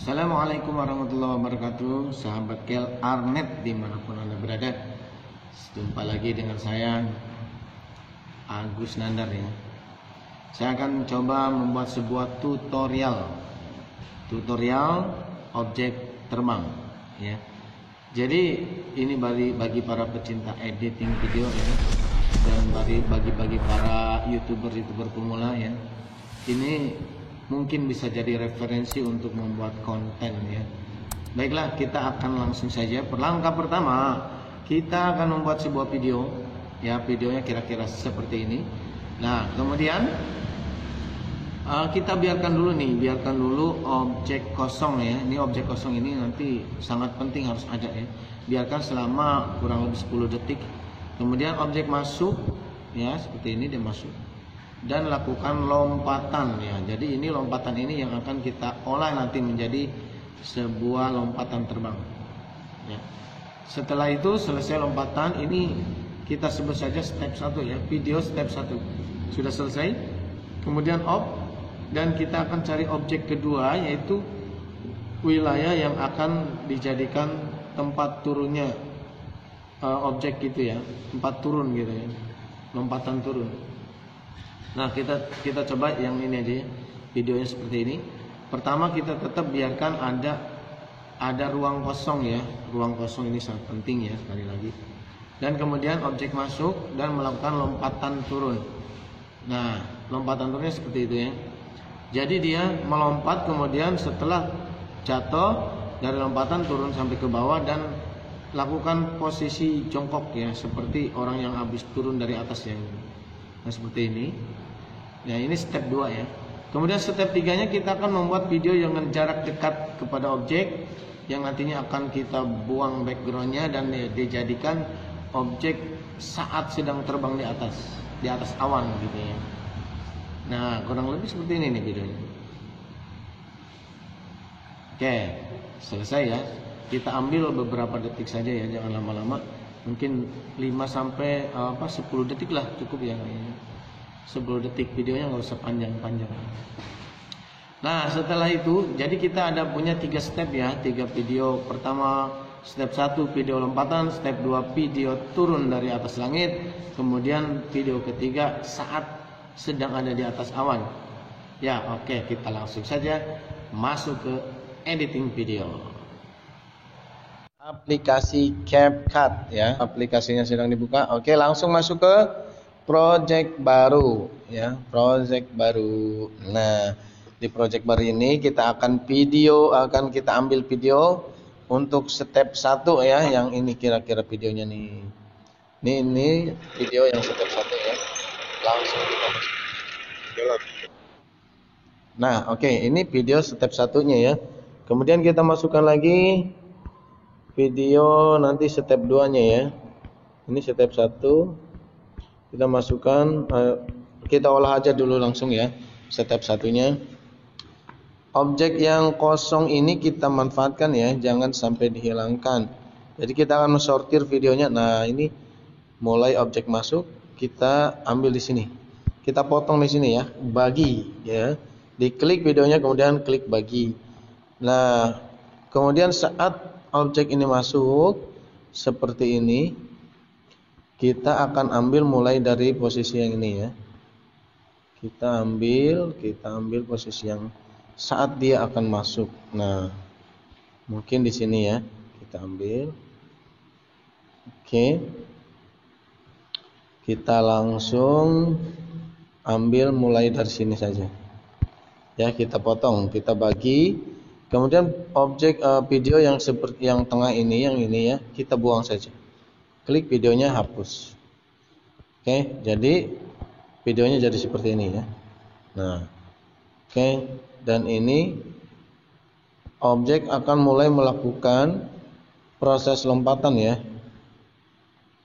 Assalamualaikum warahmatullahi wabarakatuh, sahabat Kel Arnet dimanapun Anda berada. Jumpa lagi dengan saya, Agus Nandar ya. Saya akan coba membuat sebuah tutorial objek terbang ya. Jadi ini bagi para pecinta editing video ya, dan bagi para youtuber pemula ya. Ini mungkin bisa jadi referensi untuk membuat konten ya. Baiklah, kita akan langsung saja. Langkah pertama, kita akan membuat sebuah video ya. Videonya kira-kira seperti ini. Nah, kemudian kita biarkan dulu objek kosong ya. Ini objek kosong ini nanti sangat penting, harus ada ya. Biarkan selama kurang lebih 10 detik. Kemudian objek masuk ya, seperti ini dia masuk. Dan lakukan lompatan ya. Jadi ini lompatan ini yang akan kita olah nanti menjadi sebuah lompatan terbang ya. Setelah itu selesai lompatan ini, kita sebut saja step 1 ya, video step 1 sudah selesai. Kemudian off, dan kita akan cari objek kedua, yaitu wilayah yang akan dijadikan tempat turunnya objek gitu ya, tempat turun gitu ya, lompatan turun. Nah, kita coba yang ini aja ya, videonya seperti ini. Pertama, kita tetap biarkan ada ruang kosong ya. Ruang kosong ini sangat penting ya, sekali lagi. Dan kemudian objek masuk dan melakukan lompatan turun. Nah, lompatan turunnya seperti itu ya. Jadi dia melompat, kemudian setelah jatuh dari lompatan turun sampai ke bawah dan lakukan posisi jongkok ya, seperti orang yang habis turun dari atas ya. Nah, seperti ini. Nah, ini step 2 ya. Kemudian step 3-nya kita akan membuat video dengan jarak dekat kepada objek, yang nantinya akan kita buang backgroundnya dan dijadikan objek saat sedang terbang di atas awan gitu ya. Nah, kurang lebih seperti ini nih videonya. Oke, selesai ya. Kita ambil beberapa detik saja ya, jangan lama-lama. Mungkin 5 sampai 10 detik lah cukup ya kayaknya. 10 detik, videonya nggak usah panjang-panjang. Nah, setelah itu jadi kita ada punya 3 step ya, 3 video. Pertama step 1 video lompatan, step 2 video turun dari atas langit, kemudian video ketiga saat sedang ada di atas awan. Ya, oke, kita langsung saja masuk ke editing video. Aplikasi CapCut ya, aplikasinya sedang dibuka. Oke, langsung masuk ke project baru ya, project baru. Nah, di project baru ini kita akan kita ambil video untuk step 1 ya, yang ini kira-kira videonya nih. Ini video yang step 1 ya. Langsung kita masuk. Nah, oke, ini video step 1-nya ya. Kemudian kita masukkan lagi video nanti step 2-nya ya. Ini step 1. Kita masukkan, kita olah aja dulu langsung ya, step 1-nya. Objek yang kosong ini kita manfaatkan ya, jangan sampai dihilangkan. Jadi kita akan mensortir videonya. Nah, ini mulai objek masuk, kita ambil di sini. Kita potong di sini ya, bagi ya. Diklik videonya, kemudian klik bagi. Nah, kemudian saat objek ini masuk seperti ini, kita akan ambil mulai dari posisi yang ini ya. Kita ambil posisi yang saat dia akan masuk. Nah, mungkin di sini ya. Kita ambil. Oke. Kita langsung ambil mulai dari sini saja. Ya, kita potong, kita bagi. Kemudian objek video yang seperti yang tengah ini, yang ini ya, kita buang saja. Klik videonya, hapus. Oke, jadi videonya jadi seperti ini ya. Nah, oke, dan ini objek akan mulai melakukan proses lompatan ya.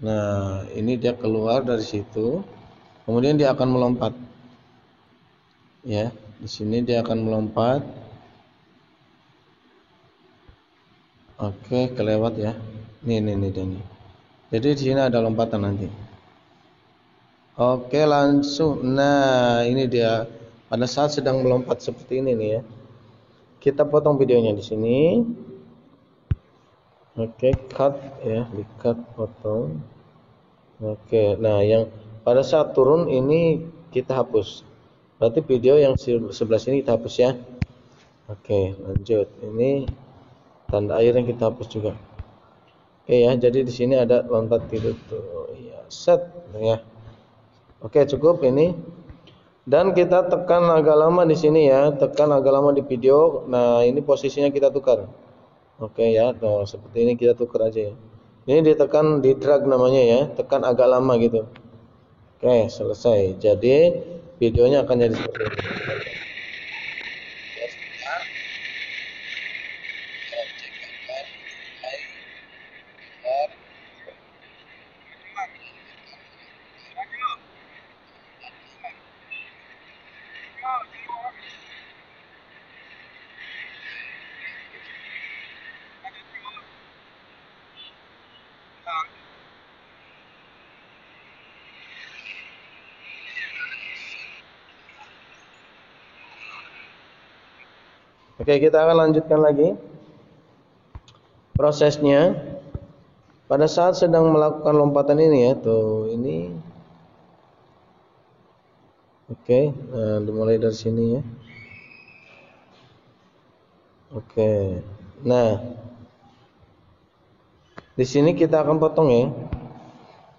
Nah, ini dia keluar dari situ, kemudian dia akan melompat. Ya, di sini dia akan melompat. Oke, kelewat ya. Nih dia nih. Jadi di sini ada lompatan nanti. Oke, langsung. Nah, ini dia. Pada saat sedang melompat seperti ini nih ya. Kita potong videonya di sini. Oke, cut ya, di cut, potong. Oke, nah yang pada saat turun ini kita hapus. Berarti video yang sebelah sini kita hapus ya. Oke, lanjut. Ini tanda air yang kita hapus juga. Oke ya, jadi di sini ada loncat tidur tuh. Ya, set ya. Oke, cukup ini. Dan kita tekan agak lama di sini ya, tekan agak lama di video. Nah, ini posisinya kita tukar. Oke ya, nah, seperti ini kita tukar aja ya. Ini ditekan, di drag namanya ya, tekan agak lama gitu. Oke, selesai. Jadi videonya akan jadi seperti ini. Oke, kita akan lanjutkan lagi prosesnya. Pada saat sedang melakukan lompatan ini ya, tuh ini. Oke, nah dimulai dari sini ya. Oke, nah di sini kita akan potong ya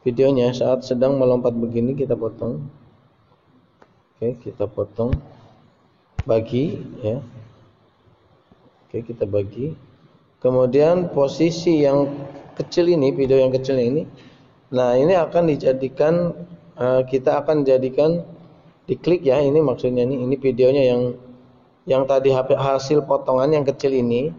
videonya. Saat sedang melompat begini kita potong. Oke, kita potong, bagi ya. Oke, kita bagi. Kemudian posisi yang kecil ini, video yang kecil ini, nah ini akan dijadikan, kita akan jadikan diklik ya. Ini maksudnya ini videonya yang tadi hasil potongan yang kecil ini.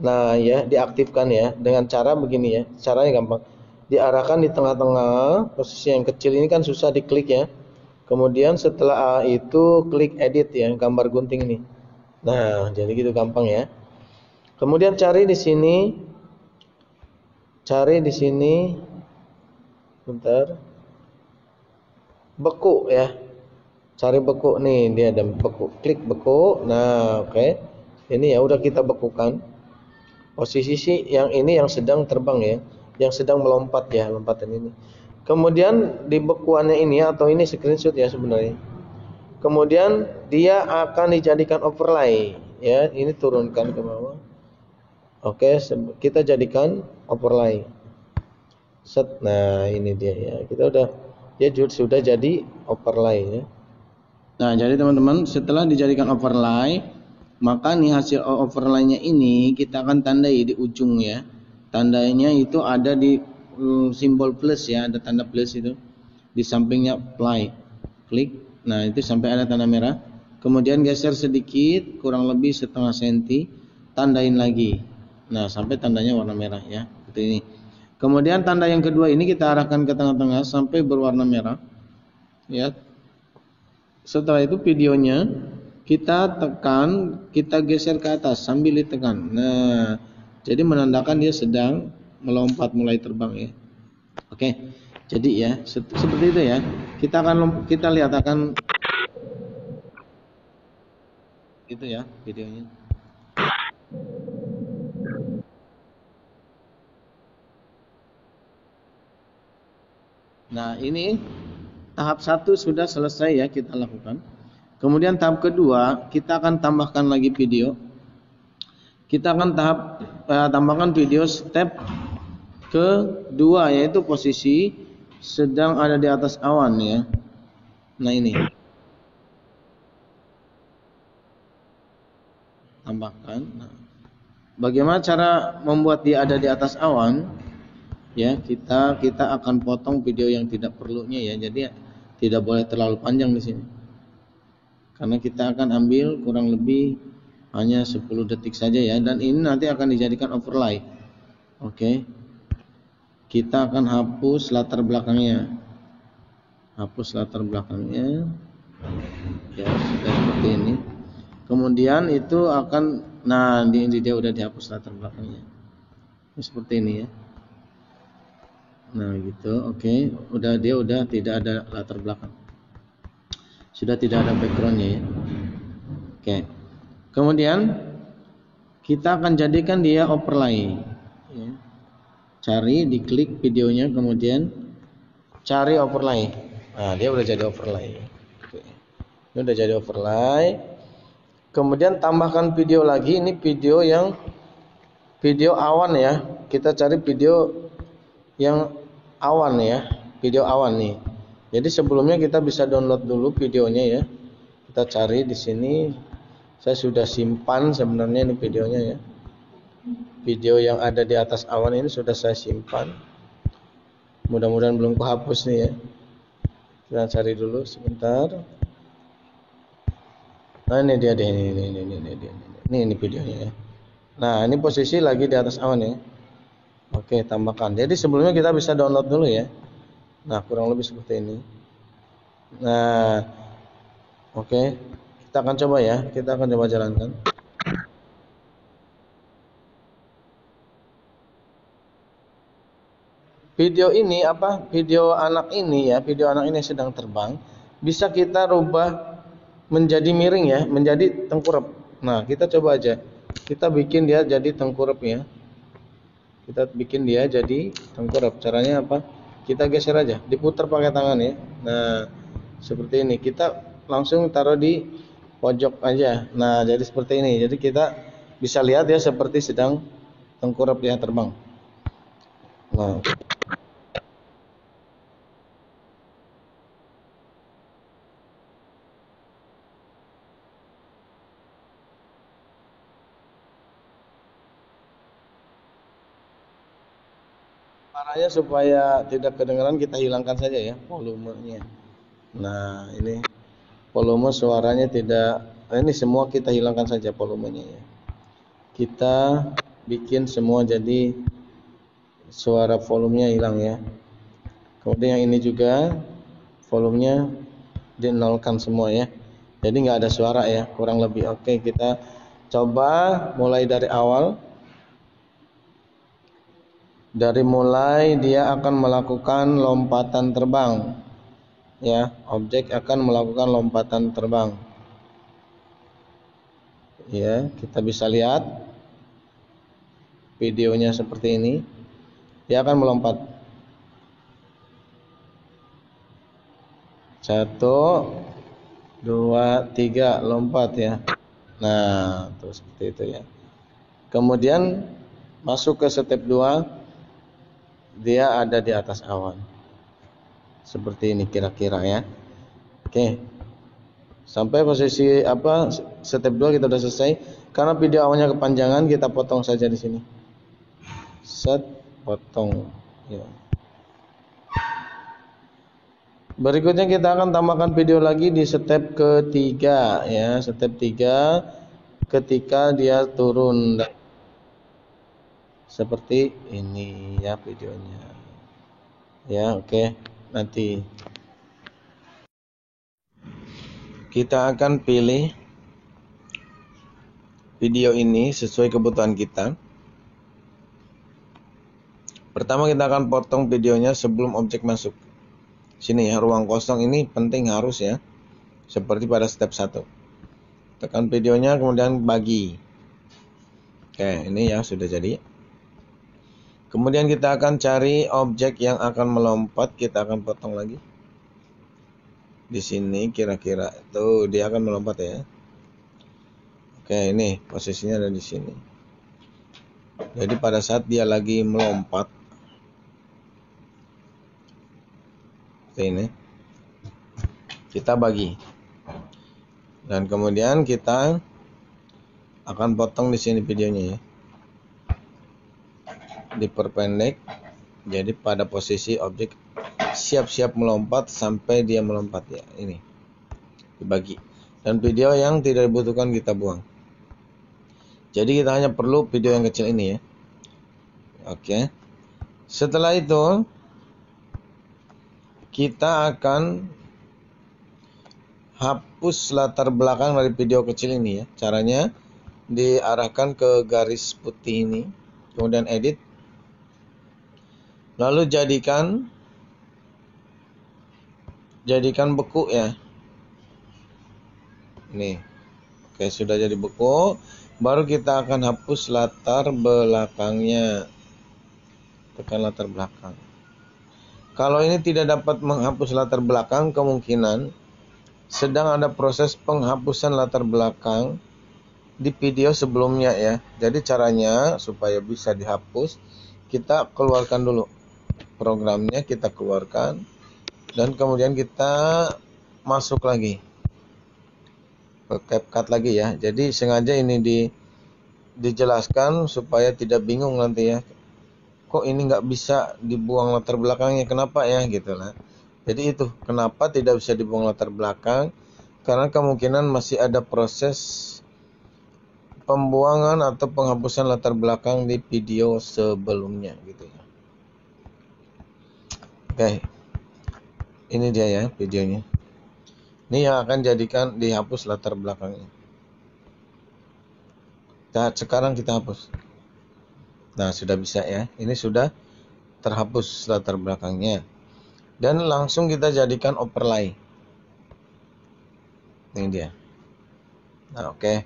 Nah ya, diaktifkan ya dengan cara begini ya. Caranya gampang. Diarahkan di tengah-tengah, posisi yang kecil ini kan susah diklik ya. Kemudian setelah itu klik edit ya, gambar gunting ini. Nah, jadi gitu gampang ya. Kemudian cari di sini. Bentar. Beku ya. Cari beku nih, dia ada beku. Klik beku. Nah, oke. Ini ya udah kita bekukan. Posisi yang ini yang sedang terbang ya, yang sedang melompat ya, lompatan ini. Kemudian di bekuannya ini atau ini screenshot ya sebenarnya. Kemudian dia akan dijadikan overlay ya, ini turunkan ke bawah. Oke, kita jadikan overlay. Set. Nah, ini dia ya. Dia sudah jadi overlay ya. Nah, jadi teman-teman, setelah dijadikan overlay, maka nih hasil overlay-nya ini kita akan tandai di ujung ya. Tandanya itu ada di simbol plus ya, ada tanda plus itu. Di sampingnya apply. Klik. Nah, itu sampai ada tanda merah. Kemudian geser sedikit, kurang lebih setengah senti, tandain lagi. Nah, sampai tandanya warna merah ya, seperti ini. Kemudian tanda yang kedua ini kita arahkan ke tengah-tengah sampai berwarna merah. Ya. Setelah itu videonya kita tekan, kita geser ke atas sambil ditekan. Nah, jadi menandakan dia sedang melompat, mulai terbang ya. Oke. Jadi ya, seperti itu ya. Kita lihat akan itu ya videonya. Nah, ini tahap 1 sudah selesai ya kita lakukan. Kemudian tahap kedua, kita akan tambahkan lagi video. Kita akan tambahkan video step kedua, yaitu posisi sedang ada di atas awan ya. Nah, ini. tambahkan. Nah, bagaimana cara membuat dia ada di atas awan? Ya, kita akan potong video yang tidak perlunya ya. Jadi tidak boleh terlalu panjang di sini. Karena kita akan ambil kurang lebih hanya 10 detik saja ya, dan ini nanti akan dijadikan overlay. Oke. Kita akan hapus latar belakangnya. Hapus latar belakangnya. Ya, sudah seperti ini. Kemudian itu akan, nah ini dia udah dihapus latar belakangnya. Ini seperti ini ya. Nah gitu, oke. Dia udah tidak ada latar belakang. Sudah tidak ada backgroundnya ya. Oke. Kemudian kita akan jadikan dia overlay. Ya. Cari, diklik videonya, kemudian cari overlay. Nah dia udah jadi overlay. Oke. Ini udah jadi overlay. Kemudian tambahkan video lagi. Ini video awan ya. Kita cari video yang awan ya. Video awan nih. Jadi sebelumnya kita bisa download dulu videonya ya. Kita cari di sini. Saya sudah simpan sebenarnya ini videonya ya. Video yang ada di atas awan ini sudah saya simpan. Mudah-mudahan belum kehapus nih ya. Kita cari dulu sebentar. Nah ini dia deh, ini videonya ya. Nah ini posisi lagi di atas awan ya. Oke, tambahkan. Jadi sebelumnya kita bisa download dulu ya. Nah kurang lebih seperti ini. Nah oke, kita akan coba ya. Kita akan coba jalankan. Video ini apa? Video anak ini ya. Video anak ini sedang terbang. Bisa kita rubah menjadi miring ya, menjadi tengkurap. Nah kita coba aja. Kita bikin dia jadi tengkurap ya. Kita bikin dia jadi tengkurap. Caranya apa? Kita geser aja, diputar pakai tangan ya. Nah, seperti ini. Kita langsung taruh di pojok aja. Nah, jadi seperti ini. Jadi kita bisa lihat ya seperti sedang tengkurap dia terbang. Nah, caranya supaya tidak kedengaran kita hilangkan saja ya volumenya. Nah, ini volume suaranya tidak, ini semua kita hilangkan saja volumenya ya. Kita bikin semua jadi suara volumenya hilang ya. Kemudian yang ini juga volumenya dinolkan semua ya. Jadi nggak ada suara ya, kurang lebih. Oke, kita coba mulai dari awal. Dari mulai dia akan melakukan lompatan terbang. Ya, objek akan melakukan lompatan terbang. Ya, kita bisa lihat videonya seperti ini. Dia akan melompat. 1, 2, 3 lompat ya. Nah, terus seperti itu ya. Kemudian masuk ke step 2. Dia ada di atas awan. Seperti ini kira-kira ya. Oke. Sampai posisi apa? Step 2 kita sudah selesai. Karena video awannya kepanjangan, kita potong saja di sini. Set, potong ya. Berikutnya kita akan tambahkan video lagi di step ketiga ya. Step 3 ketika dia turun. Seperti ini ya videonya. Ya, oke. Nanti kita akan pilih video ini sesuai kebutuhan kita. Pertama kita akan potong videonya sebelum objek masuk. Sini ya, ruang kosong ini penting harus ya. Seperti pada step 1. Tekan videonya kemudian bagi. Oke, ini ya sudah jadi. Kemudian kita akan cari objek yang akan melompat, kita akan potong lagi. Di sini kira-kira tuh dia akan melompat ya. Oke, ini posisinya ada di sini. Jadi pada saat dia lagi melompat ini kita bagi. Dan kemudian kita akan potong di sini videonya ya. Diperpendek. Jadi pada posisi objek siap-siap melompat sampai dia melompat ya. Ini dibagi. Dan video yang tidak dibutuhkan kita buang. Jadi kita hanya perlu video yang kecil ini ya. Oke. Setelah itu kita akan hapus latar belakang dari video kecil ini ya. Caranya diarahkan ke garis putih ini, kemudian edit, lalu jadikan beku ya. Nih, oke, sudah jadi beku. Baru kita akan hapus latar belakangnya. Tekan latar belakang. Kalau ini tidak dapat menghapus latar belakang, kemungkinan sedang ada proses penghapusan latar belakang di video sebelumnya ya. Jadi caranya supaya bisa dihapus, kita keluarkan dulu programnya, kita keluarkan dan kemudian kita masuk lagi ke CapCut lagi ya. Jadi sengaja ini dijelaskan supaya tidak bingung nanti ya. Kok ini nggak bisa dibuang latar belakangnya, kenapa ya gitu lah. Jadi itu kenapa tidak bisa dibuang latar belakang, karena kemungkinan masih ada proses pembuangan atau penghapusan latar belakang di video sebelumnya gitu ya. Oke, ini dia ya videonya. Ini yang akan jadikan dihapus latar belakangnya. Nah, sekarang kita hapus. Nah, sudah bisa ya. Ini sudah terhapus latar belakangnya. Dan langsung kita jadikan overlay. Ini dia. Nah, oke.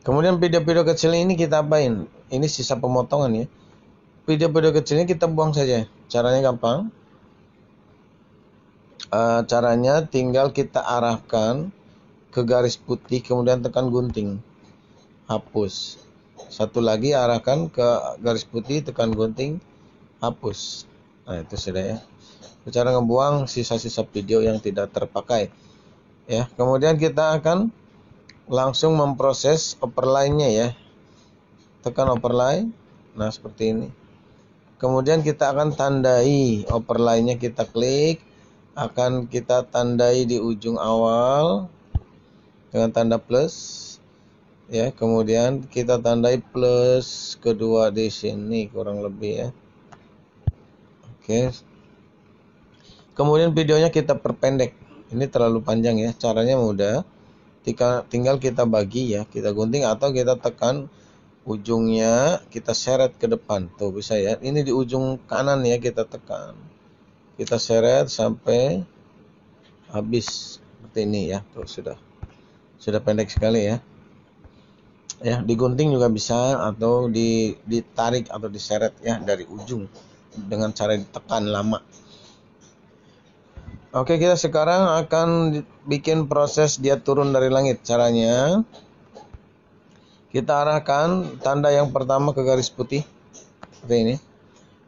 Kemudian video-video kecil ini kita apain? Ini sisa pemotongan ya. Video-video kecilnya kita buang saja. Caranya gampang. Caranya tinggal kita arahkan ke garis putih, kemudian tekan gunting. Hapus. Satu lagi arahkan ke garis putih, tekan gunting. Hapus. Nah, itu sudah ya. Cara ngebuang sisa-sisa video yang tidak terpakai. Ya, kemudian kita akan langsung memproses overlay-nya ya. Tekan overlay. Nah, seperti ini. Kemudian kita akan tandai overlay-nya, kita klik, akan kita tandai di ujung awal dengan tanda plus. Ya, kemudian kita tandai plus kedua di sini kurang lebih ya. Oke. Kemudian videonya kita perpendek. Ini terlalu panjang ya. Caranya mudah. Tinggal kita bagi ya, kita gunting atau kita tekan ujungnya, kita seret ke depan. Tuh bisa ya. Ini di ujung kanan ya, kita tekan. Kita seret sampai habis seperti ini ya. Tuh sudah pendek sekali ya. Ya, digunting juga bisa atau ditarik atau diseret ya dari ujung dengan cara ditekan lama. Oke, kita sekarang akan bikin proses dia turun dari langit. Caranya kita arahkan tanda yang pertama ke garis putih seperti ini.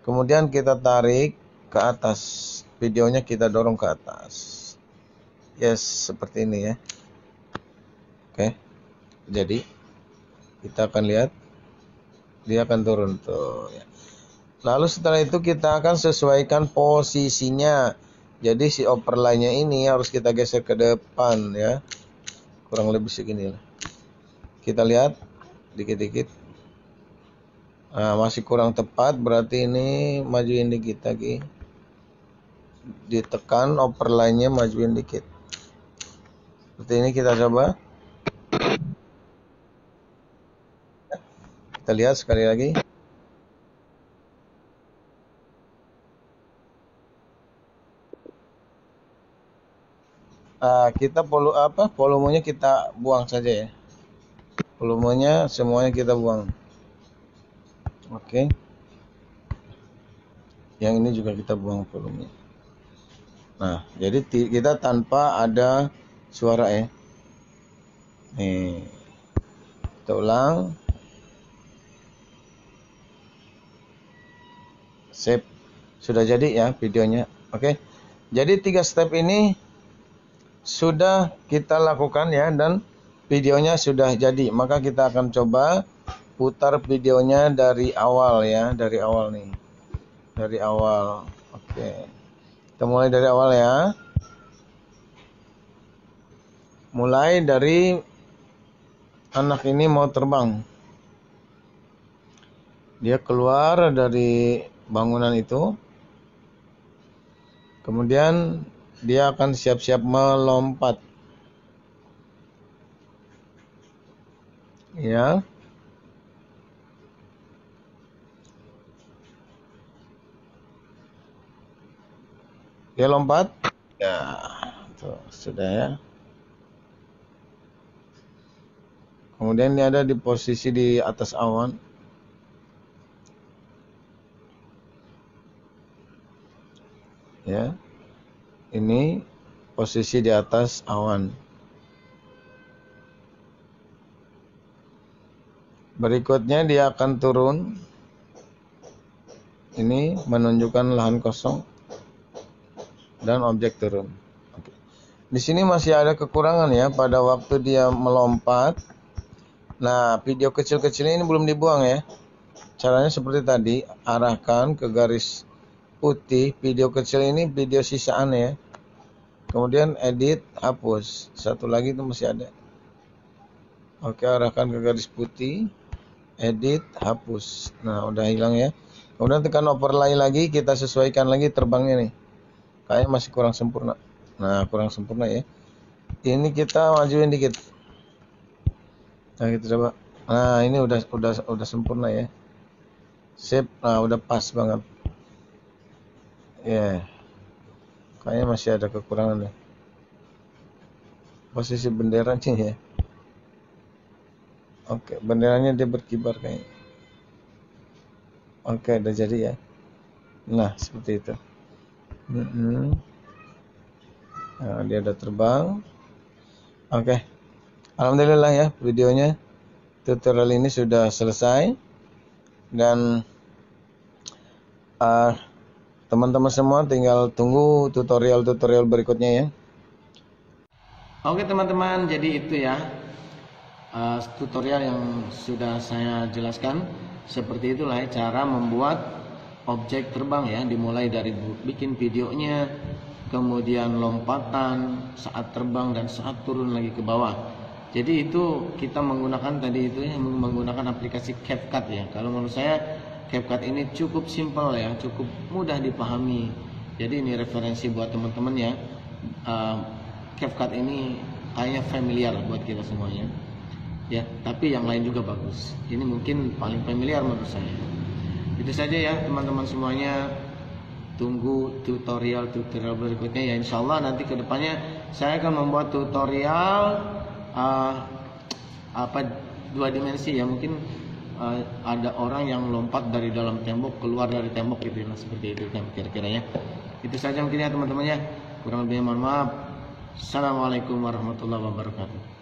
Kemudian kita tarik ke atas. Videonya kita dorong ke atas. Yes, seperti ini ya. Oke. Jadi kita akan lihat dia akan turun tuh ya. Lalu setelah itu kita akan sesuaikan posisinya. Jadi si overlay-nya ini harus kita geser ke depan ya. Kurang lebih segini lah. Kita lihat dikit-dikit. Nah, masih kurang tepat, berarti ini majuin dikit lagi. Ditekan overlay-nya, majuin dikit. Seperti ini kita coba. Kita lihat sekali lagi. Kita volumenya kita buang saja ya. Volumenya semuanya kita buang. Oke. Yang ini juga kita buang volumenya. Nah, jadi kita tanpa ada suara ya. Nih. Kita ulang. Save. Sudah jadi ya videonya. Oke. Jadi 3 step ini sudah kita lakukan ya, dan videonya sudah jadi, maka kita akan coba putar videonya dari awal ya, dari awal nih. Dari awal. Oke. Kita mulai dari awal ya. Mulai dari anak ini mau terbang. Dia keluar dari bangunan itu. Kemudian dia akan siap-siap melompat. Ya. Dia lompat. Ya, tuh, sudah ya. Kemudian dia ada di posisi di atas awan. Ya. Ini posisi di atas awan. Berikutnya dia akan turun. Ini menunjukkan lahan kosong dan objek turun. Oke. Di sini masih ada kekurangan ya pada waktu dia melompat. Nah, video kecil-kecil ini belum dibuang ya. Caranya seperti tadi, arahkan ke garis putih. Video kecil ini video sisaan ya. Kemudian edit, hapus. Satu lagi itu masih ada. Oke, arahkan ke garis putih. Edit, hapus. Nah, udah hilang ya. Kemudian tekan overlay lagi, kita sesuaikan lagi terbangnya nih. Kayaknya masih kurang sempurna. Nah, kurang sempurna ya. Ini kita majuin dikit. Nah, kita coba. Nah, ini udah sempurna ya. Sip. Nah, udah pas banget. Ya. Kayaknya masih ada kekurangan ya. Posisi benderanya ya. Oke, benderanya dia berkibar kayaknya. Oke, udah jadi ya. Nah, seperti itu. Nah, dia udah terbang. Oke. Alhamdulillah ya, videonya tutorial ini sudah selesai. Dan teman-teman semua tinggal tunggu tutorial-tutorial berikutnya ya. Oke teman-teman, jadi itu ya tutorial yang sudah saya jelaskan. Seperti itulah ya, cara membuat objek terbang ya, dimulai dari bikin videonya, kemudian lompatan saat terbang dan saat turun lagi ke bawah. Jadi itu kita menggunakan tadi itu ya, menggunakan aplikasi CapCut ya. Kalau menurut saya CapCut ini cukup simpel ya, cukup mudah dipahami. Jadi ini referensi buat teman-teman ya. CapCut ini kayaknya familiar buat kita semuanya. Ya, tapi yang lain juga bagus. Ini mungkin paling familiar menurut saya. Itu saja ya teman-teman semuanya. Tunggu tutorial berikutnya ya. Insya Allah nanti kedepannya saya akan membuat tutorial dua dimensi ya. Mungkin ada orang yang lompat dari dalam tembok keluar dari tembok gitu ya, seperti itu kan kira-kira ya. Itu saja mungkin ya teman-teman ya. Kurang lebihnya mohon maaf. Assalamualaikum warahmatullahi wabarakatuh.